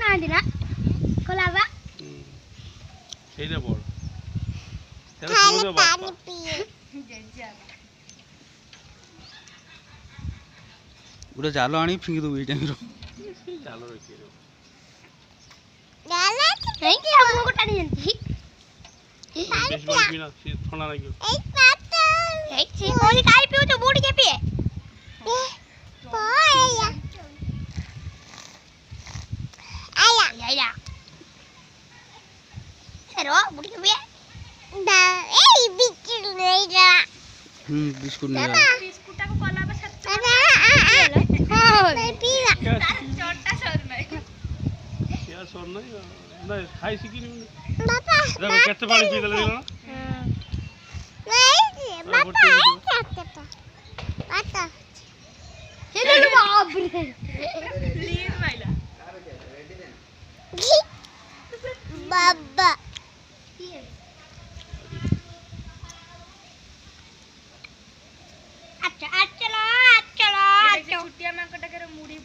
ନାହାନ୍ତି ନା କଲା ବା ସେଇଟା ବଡ଼ ସେଟା ସମୁଦ୍ର ବାପା ଗୋଟେ ଜାଲ ଆଣି ଫିଙ୍ଗି ଦବୁ ଏଇ ଟାଇମର ଚାଲ ରଖିବ କାହିଁକି ଆମକୁ ଟାଣି ଯେମିତି ବେଶ ବଡ଼ ପିନା ସେ ଥଣ୍ଡା ଲାଗିବ ଏଇ ସେ କୋଳି କାଇ ପିଉଛୁ ବୁଡ଼ି କେ ପିଏ ଆଇଲା ସେರೋ ବୁଡ଼ି କେ ପିଏ ଏଇ ବିସ୍କୁଟ ନେଇଯା ବିସ୍କୁଟ ନେଇ ବିସ୍କୁଟଟାକୁ କଲା ବା ସେତ ହଁ ପିଲା ଚଟା ସର ନାହିଁ क्या सोर नहीं नहीं खाई सीखी नहीं बापा देखो कितने पानी पी देले ना नहीं बापा बापा हेलो बाप रे लीन माइला बाबा अच्छा चलो छुट्टिया में कटा करे मुड़ी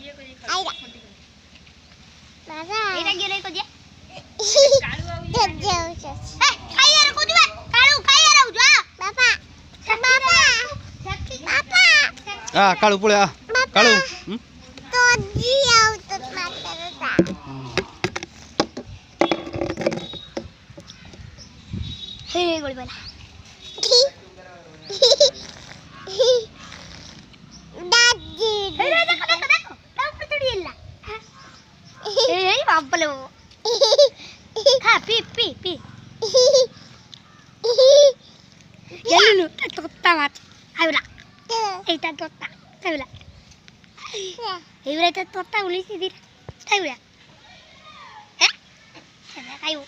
ये को खा बाबा एटा गेले को जे काळू आउ ये खाई रे को जुवा काळू खाई रे जा बाबा बाबा बाबा आ काळू पळे आ काळू तो जी आउ तो मारता हे गोली वाला दादी हे देखो डाउन पे चढ़ी इल्ला ए बापले खा पी येलु तोत्ता माच आइला एटा तोत्ता आइला एवरे तोत्ता उलिसी दिर आइला हे खाइयो